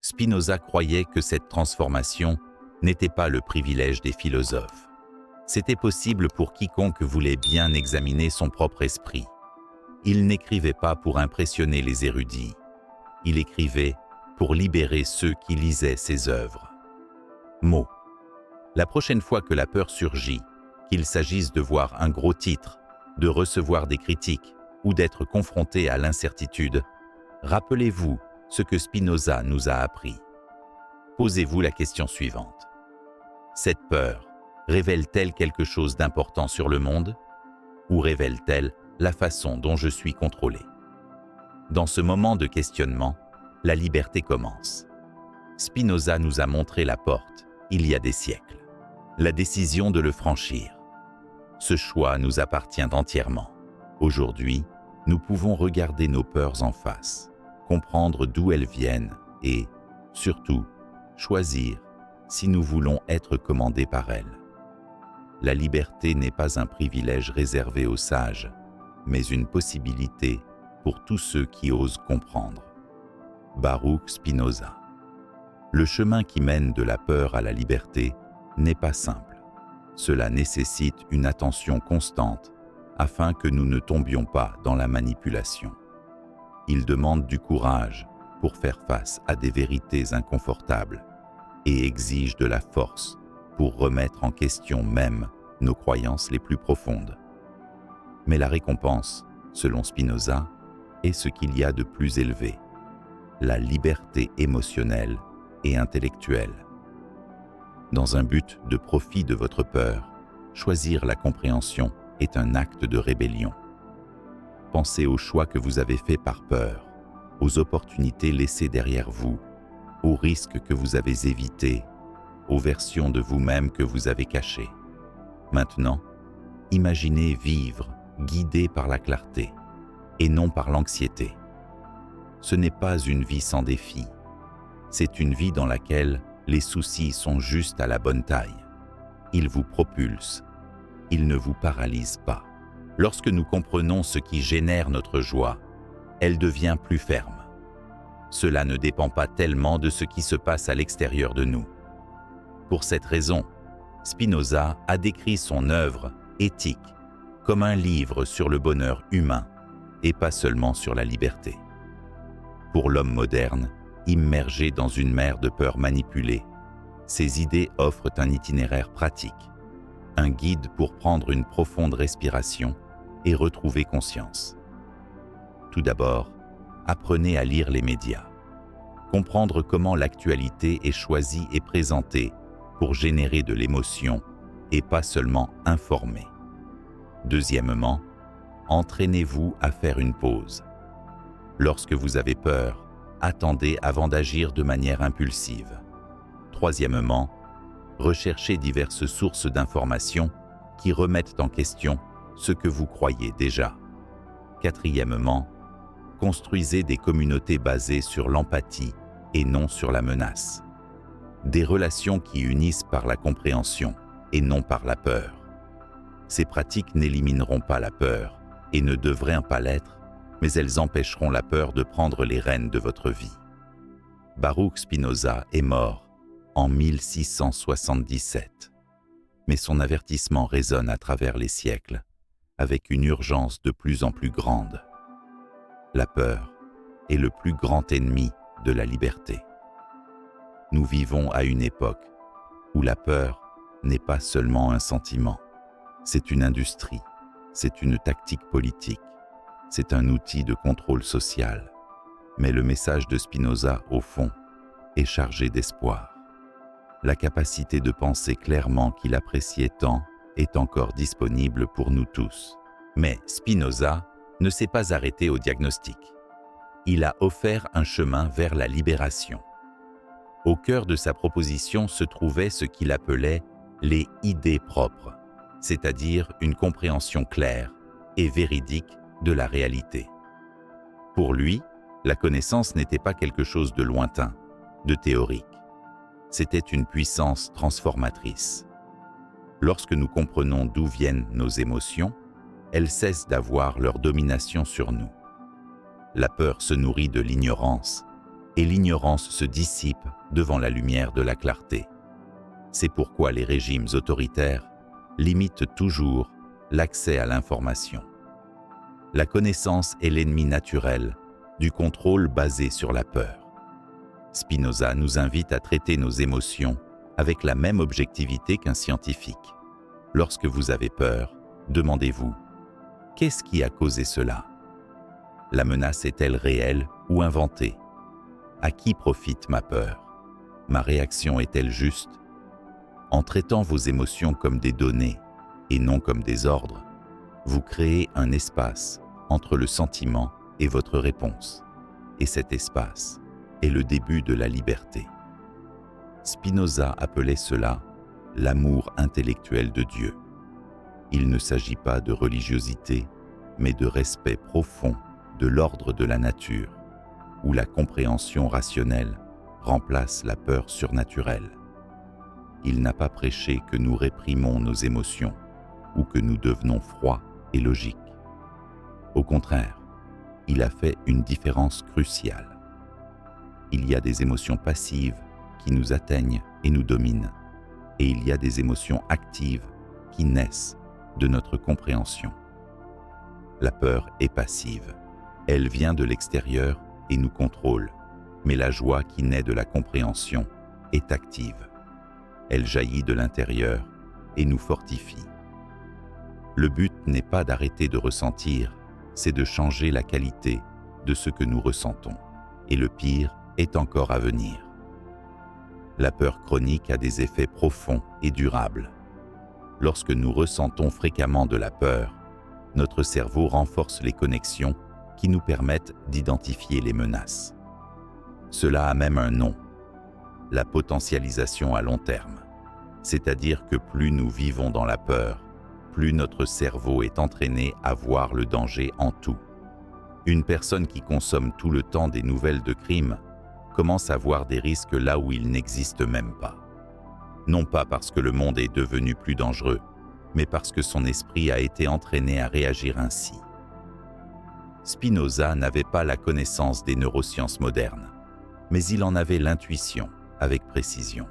Spinoza croyait que cette transformation n'était pas le privilège des philosophes. C'était possible pour quiconque voulait bien examiner son propre esprit. Il n'écrivait pas pour impressionner les érudits. Il écrivait pour libérer ceux qui lisaient ses œuvres. Mot. La prochaine fois que la peur surgit, qu'il s'agisse de voir un gros titre, de recevoir des critiques ou d'être confronté à l'incertitude, rappelez-vous ce que Spinoza nous a appris. Posez-vous la question suivante. Cette peur révèle-t-elle quelque chose d'important sur le monde ou révèle-t-elle la façon dont je suis contrôlé? Dans ce moment de questionnement, la liberté commence. Spinoza nous a montré la porte, il y a des siècles. La décision de le franchir. Ce choix nous appartient entièrement. Aujourd'hui, nous pouvons regarder nos peurs en face, comprendre d'où elles viennent et, surtout, choisir si nous voulons être commandés par elles. La liberté n'est pas un privilège réservé aux sages, mais une possibilité pour tous ceux qui osent comprendre. Baruch Spinoza. Le chemin qui mène de la peur à la liberté n'est pas simple. Cela nécessite une attention constante afin que nous ne tombions pas dans la manipulation. Il demande du courage pour faire face à des vérités inconfortables et exige de la force pour remettre en question même nos croyances les plus profondes. Mais la récompense, selon Spinoza, est ce qu'il y a de plus élevé, la liberté émotionnelle et intellectuelle. Dans un but de profit de votre peur, choisir la compréhension est un acte de rébellion. Pensez aux choix que vous avez faits par peur, aux opportunités laissées derrière vous, aux risques que vous avez évités, aux versions de vous-même que vous avez cachées. Maintenant, imaginez vivre guidé par la clarté et non par l'anxiété. Ce n'est pas une vie sans défis, c'est une vie dans laquelle les soucis sont juste à la bonne taille. Ils vous propulsent, ils ne vous paralysent pas. Lorsque nous comprenons ce qui génère notre joie, elle devient plus ferme. Cela ne dépend pas tellement de ce qui se passe à l'extérieur de nous. Pour cette raison, Spinoza a décrit son œuvre éthique comme un livre sur le bonheur humain et pas seulement sur la liberté. Pour l'homme moderne, immergé dans une mer de peur manipulée, ces idées offrent un itinéraire pratique, un guide pour prendre une profonde respiration et retrouver conscience. Tout d'abord, apprenez à lire les médias. Comprendre comment l'actualité est choisie et présentée pour générer de l'émotion et pas seulement informer. Deuxièmement, entraînez-vous à faire une pause. Lorsque vous avez peur, attendez avant d'agir de manière impulsive. Troisièmement, recherchez diverses sources d'informations qui remettent en question ce que vous croyez déjà. Quatrièmement, construisez des communautés basées sur l'empathie et non sur la menace. Des relations qui unissent par la compréhension et non par la peur. Ces pratiques n'élimineront pas la peur et ne devraient pas l'être, mais elles empêcheront la peur de prendre les rênes de votre vie. Baruch Spinoza est mort en 1677, mais son avertissement résonne à travers les siècles, avec une urgence de plus en plus grande. La peur est le plus grand ennemi de la liberté. Nous vivons à une époque où la peur n'est pas seulement un sentiment, c'est une industrie, c'est une tactique politique, c'est un outil de contrôle social. Mais le message de Spinoza, au fond, est chargé d'espoir. La capacité de penser clairement qu'il appréciait tant est encore disponible pour nous tous. Mais Spinoza ne s'est pas arrêté au diagnostic. Il a offert un chemin vers la libération. Au cœur de sa proposition se trouvait ce qu'il appelait les idées propres, c'est-à-dire une compréhension claire et véridique de la réalité. Pour lui, la connaissance n'était pas quelque chose de lointain, de théorique. C'était une puissance transformatrice. Lorsque nous comprenons d'où viennent nos émotions, elles cessent d'avoir leur domination sur nous. La peur se nourrit de l'ignorance et l'ignorance se dissipe devant la lumière de la clarté. C'est pourquoi les régimes autoritaires limitent toujours l'accès à l'information. La connaissance est l'ennemi naturel du contrôle basé sur la peur. Spinoza nous invite à traiter nos émotions avec la même objectivité qu'un scientifique. Lorsque vous avez peur, demandez-vous « Qu'est-ce qui a causé cela ?» La menace est-elle réelle ou inventée? À qui profite ma peur? Ma réaction est-elle juste? En traitant vos émotions comme des données et non comme des ordres, vous créez un espace entre le sentiment et votre réponse. Et cet espace est le début de la liberté. Spinoza appelait cela l'amour intellectuel de Dieu. Il ne s'agit pas de religiosité, mais de respect profond de l'ordre de la nature, où la compréhension rationnelle remplace la peur surnaturelle. Il n'a pas prêché que nous réprimons nos émotions ou que nous devenons froids et logiques. Au contraire, il a fait une différence cruciale. Il y a des émotions passives qui nous atteignent et nous dominent, et il y a des émotions actives qui naissent de notre compréhension. La peur est passive. Elle vient de l'extérieur et nous contrôle, mais la joie qui naît de la compréhension est active. Elle jaillit de l'intérieur et nous fortifie. Le but n'est pas d'arrêter de ressentir, c'est de changer la qualité de ce que nous ressentons. Et le pire est encore à venir. La peur chronique a des effets profonds et durables. Lorsque nous ressentons fréquemment de la peur, notre cerveau renforce les connexions qui nous permettent d'identifier les menaces. Cela a même un nom, la potentialisation à long terme. C'est-à-dire que plus nous vivons dans la peur, plus notre cerveau est entraîné à voir le danger en tout. Une personne qui consomme tout le temps des nouvelles de crimes commence à voir des risques là où ils n'existent même pas. Non pas parce que le monde est devenu plus dangereux, mais parce que son esprit a été entraîné à réagir ainsi. Spinoza n'avait pas la connaissance des neurosciences modernes, mais il en avait l'intuition avec précision.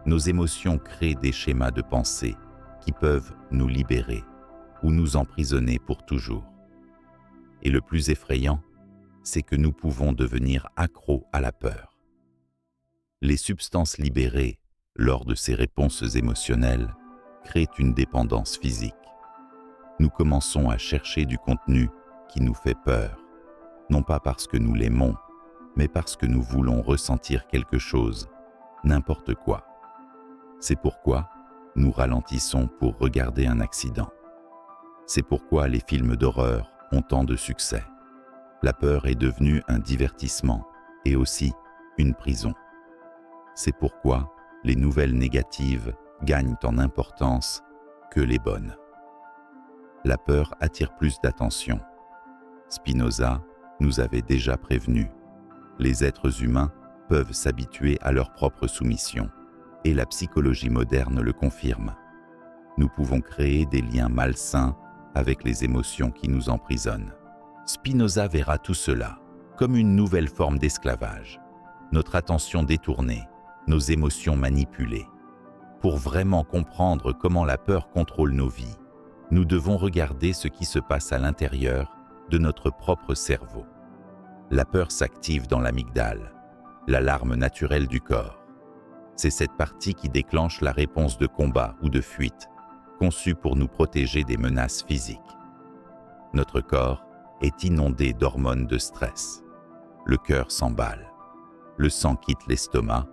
Nos émotions créent des schémas de pensée qui peuvent nous libérer ou nous emprisonner pour toujours. Et le plus effrayant, c'est que nous pouvons devenir accros à la peur. Les substances libérées lors de ces réponses émotionnelles créent une dépendance physique. Nous commençons à chercher du contenu qui nous fait peur, non pas parce que nous l'aimons, mais parce que nous voulons ressentir quelque chose, n'importe quoi. C'est pourquoi nous ralentissons pour regarder un accident. C'est pourquoi les films d'horreur ont tant de succès. La peur est devenue un divertissement et aussi une prison. C'est pourquoi les nouvelles négatives gagnent en importance que les bonnes. La peur attire plus d'attention. Spinoza nous avait déjà prévenu. Les êtres humains peuvent s'habituer à leur propre soumission, et la psychologie moderne le confirme. Nous pouvons créer des liens malsains avec les émotions qui nous emprisonnent. Spinoza verra tout cela comme une nouvelle forme d'esclavage, notre attention détournée, nos émotions manipulées. Pour vraiment comprendre comment la peur contrôle nos vies, nous devons regarder ce qui se passe à l'intérieur de notre propre cerveau. La peur s'active dans l'amygdale, l'alarme naturelle du corps. C'est cette partie qui déclenche la réponse de combat ou de fuite, conçue pour nous protéger des menaces physiques. Notre corps est inondé d'hormones de stress. Le cœur s'emballe, le sang quitte l'estomac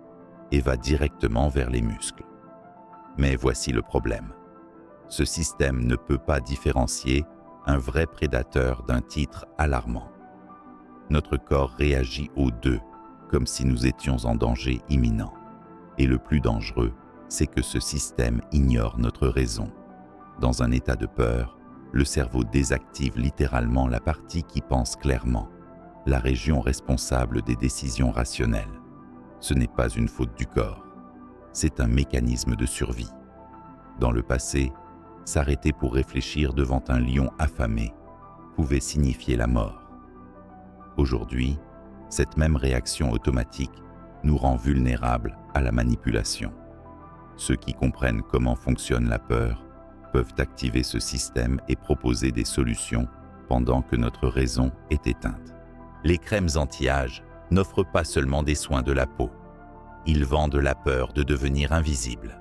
et va directement vers les muscles. Mais voici le problème. Ce système ne peut pas différencier un vrai prédateur d'un titre alarmant. Notre corps réagit aux deux, comme si nous étions en danger imminent. Et le plus dangereux, c'est que ce système ignore notre raison. Dans un état de peur, le cerveau désactive littéralement la partie qui pense clairement, la région responsable des décisions rationnelles. Ce n'est pas une faute du corps, c'est un mécanisme de survie. Dans le passé, s'arrêter pour réfléchir devant un lion affamé pouvait signifier la mort. Aujourd'hui, Cette même réaction automatique nous rend vulnérables à la manipulation. Ceux qui comprennent comment fonctionne la peur peuvent activer ce système et proposer des solutions pendant que notre raison est éteinte. Les crèmes anti-âge n'offrent pas seulement des soins de la peau. Ils vendent la peur de devenir invisible.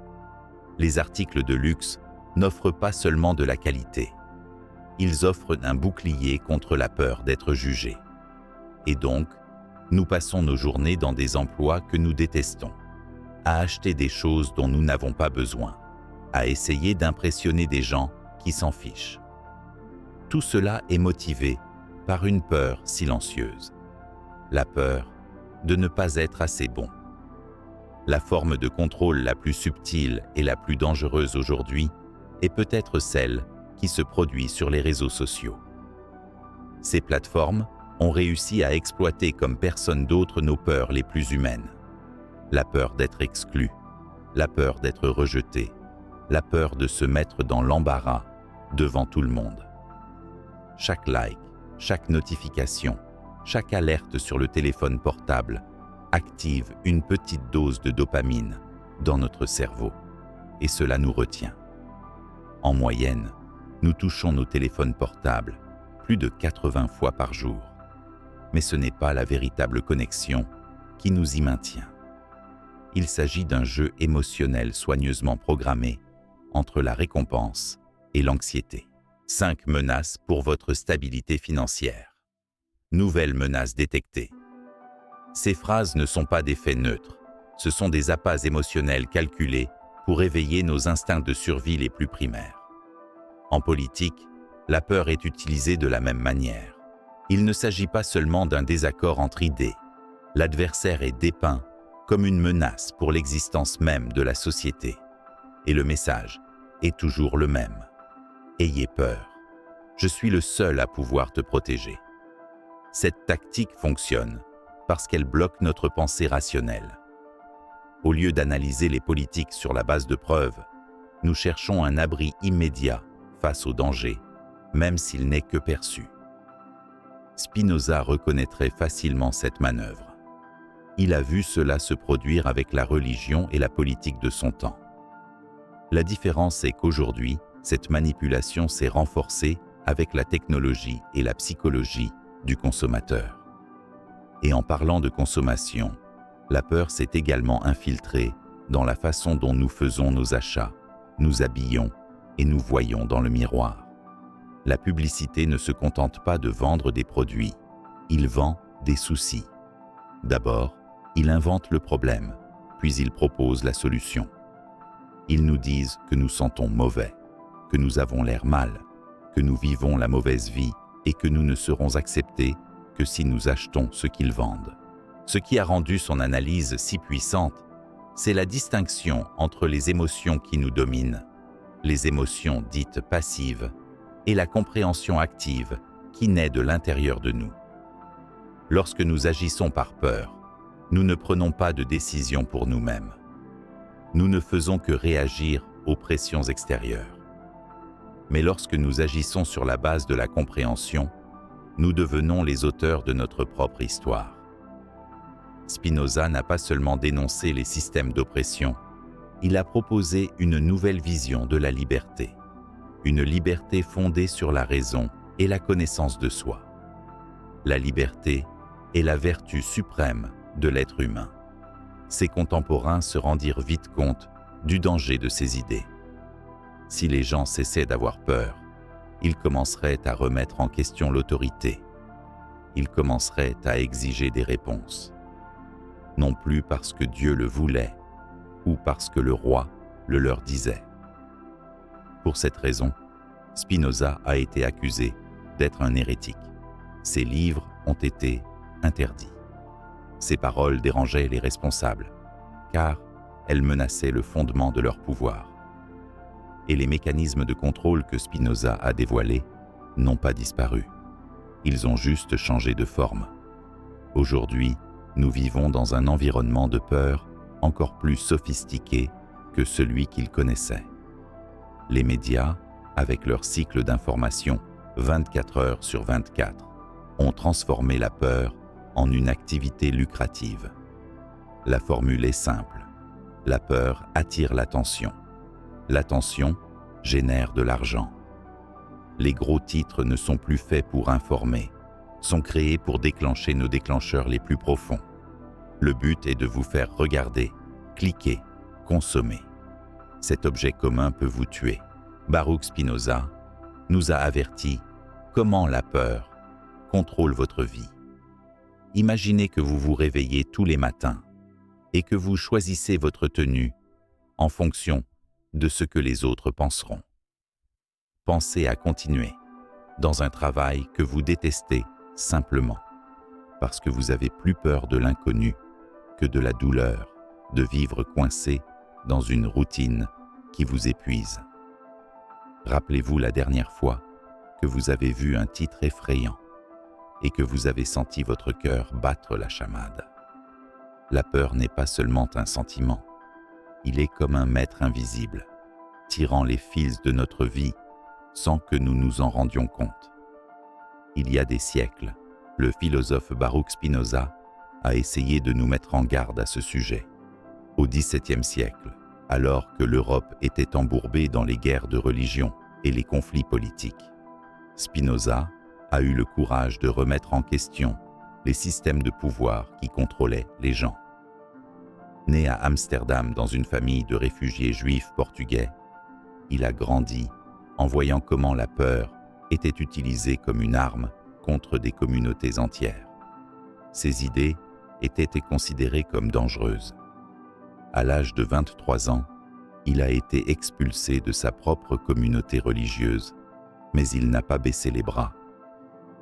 Les articles de luxe n'offrent pas seulement de la qualité. Ils offrent un bouclier contre la peur d'être jugé. Et donc, nous passons nos journées dans des emplois que nous détestons, à acheter des choses dont nous n'avons pas besoin, à essayer d'impressionner des gens qui s'en fichent. Tout cela est motivé par une peur silencieuse. La peur de ne pas être assez bon. La forme de contrôle la plus subtile et la plus dangereuse aujourd'hui est peut-être celle qui se produit sur les réseaux sociaux. Ces plateformes ont réussi à exploiter comme personne d'autre nos peurs les plus humaines. La peur d'être exclu, la peur d'être rejeté, la peur de se mettre dans l'embarras devant tout le monde. Chaque like, chaque notification, chaque alerte sur le téléphone portable active une petite dose de dopamine dans notre cerveau et cela nous retient. En moyenne, nous touchons nos téléphones portables plus de 80 fois par jour. Mais ce n'est pas la véritable connexion qui nous y maintient. Il s'agit d'un jeu émotionnel soigneusement programmé entre la récompense et l'anxiété. 5 menaces pour votre stabilité financière. Nouvelles menaces détectées. Ces phrases ne sont pas des faits neutres, ce sont des appâts émotionnels calculés pour éveiller nos instincts de survie les plus primaires. En politique, la peur est utilisée de la même manière. Il ne s'agit pas seulement d'un désaccord entre idées. L'adversaire est dépeint comme une menace pour l'existence même de la société. Et le message est toujours le même. Ayez peur. Je suis le seul à pouvoir te protéger. Cette tactique fonctionne parce qu'elle bloque notre pensée rationnelle. Au lieu d'analyser les politiques sur la base de preuves, nous cherchons un abri immédiat face au danger, même s'il n'est que perçu. Spinoza reconnaîtrait facilement cette manœuvre. Il a vu cela se produire avec la religion et la politique de son temps. La différence est qu'aujourd'hui, cette manipulation s'est renforcée avec la technologie et la psychologie du consommateur. Et en parlant de consommation, la peur s'est également infiltrée dans la façon dont nous faisons nos achats, nous habillons et nous voyons dans le miroir. La publicité ne se contente pas de vendre des produits, il vend des soucis. D'abord, il invente le problème, puis il propose la solution. Ils nous disent que nous sentons mauvais, que nous avons l'air mal, que nous vivons la mauvaise vie et que nous ne serons acceptés que si nous achetons ce qu'ils vendent. Ce qui a rendu son analyse si puissante, c'est la distinction entre les émotions qui nous dominent, les émotions dites passives, et la compréhension active qui naît de l'intérieur de nous. Lorsque nous agissons par peur, nous ne prenons pas de décision pour nous-mêmes. Nous ne faisons que réagir aux pressions extérieures. Mais lorsque nous agissons sur la base de la compréhension, nous devenons les auteurs de notre propre histoire. Spinoza n'a pas seulement dénoncé les systèmes d'oppression, il a proposé une nouvelle vision de la liberté, une liberté fondée sur la raison et la connaissance de soi. La liberté est la vertu suprême de l'être humain. Ses contemporains se rendirent vite compte du danger de ces idées. Si les gens cessaient d'avoir peur, ils commenceraient à remettre en question l'autorité. Ils commenceraient à exiger des réponses. Non plus parce que Dieu le voulait, ou parce que le roi le leur disait. Pour cette raison, Spinoza a été accusé d'être un hérétique. Ses livres ont été interdits. Ses paroles dérangeaient les responsables, car elles menaçaient le fondement de leur pouvoir. Et les mécanismes de contrôle que Spinoza a dévoilés n'ont pas disparu. Ils ont juste changé de forme. Aujourd'hui, nous vivons dans un environnement de peur encore plus sophistiqué que celui qu'il connaissait. Les médias, avec leur cycle d'information 24 heures sur 24, ont transformé la peur en une activité lucrative. La formule est simple. La peur attire l'attention. L'attention génère de l'argent. Les gros titres ne sont plus faits pour informer, sont créés pour déclencher nos déclencheurs les plus profonds. Le but est de vous faire regarder, cliquer, consommer. Cet objet commun peut vous tuer. Baruch Spinoza nous a averti comment la peur contrôle votre vie. Imaginez que vous vous réveillez tous les matins et que vous choisissez votre tenue en fonction de ce que les autres penseront. Pensez à continuer dans un travail que vous détestez simplement parce que vous avez plus peur de l'inconnu que de la douleur de vivre coincé dans une routine qui vous épuise. Rappelez-vous la dernière fois que vous avez vu un titre effrayant et que vous avez senti votre cœur battre la chamade. La peur n'est pas seulement un sentiment, il est comme un maître invisible, tirant les fils de notre vie sans que nous nous en rendions compte. Il y a des siècles, le philosophe Baruch Spinoza a essayé de nous mettre en garde à ce sujet. Au XVIIe siècle, alors que l'Europe était embourbée dans les guerres de religion et les conflits politiques, Spinoza a eu le courage de remettre en question les systèmes de pouvoir qui contrôlaient les gens. Né à Amsterdam dans une famille de réfugiés juifs portugais, il a grandi en voyant comment la peur était utilisée comme une arme contre des communautés entières. Ses idées étaient considérées comme dangereuses. À l'âge de 23 ans, il a été expulsé de sa propre communauté religieuse, mais il n'a pas baissé les bras.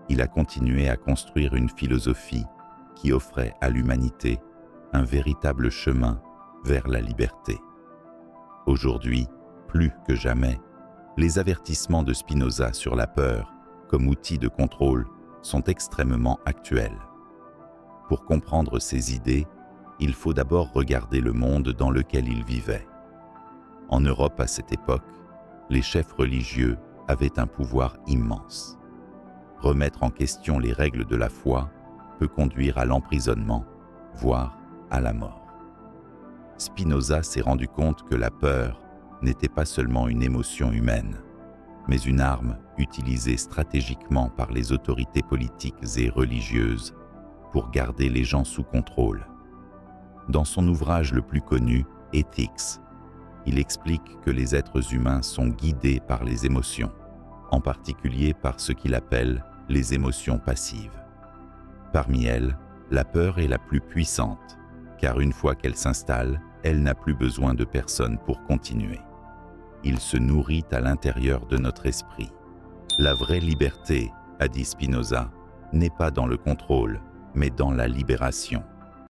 Il a continué à construire une philosophie qui offrait à l'humanité un véritable chemin vers la liberté. Aujourd'hui, plus que jamais, les avertissements de Spinoza sur la peur comme outil de contrôle sont extrêmement actuels. Pour comprendre ces idées, il faut d'abord regarder le monde dans lequel il vivait. En Europe à cette époque, les chefs religieux avaient un pouvoir immense. Remettre en question les règles de la foi peut conduire à l'emprisonnement, voire à la mort. Spinoza s'est rendu compte que la peur n'était pas seulement une émotion humaine, mais une arme utilisée stratégiquement par les autorités politiques et religieuses pour garder les gens sous contrôle. Dans son ouvrage le plus connu, Ethics, il explique que les êtres humains sont guidés par les émotions, en particulier par ce qu'il appelle les émotions passives. Parmi elles, la peur est la plus puissante, car une fois qu'elle s'installe, elle n'a plus besoin de personne pour continuer. Il se nourrit à l'intérieur de notre esprit. La vraie liberté, a dit Spinoza, n'est pas dans le contrôle, mais dans la libération.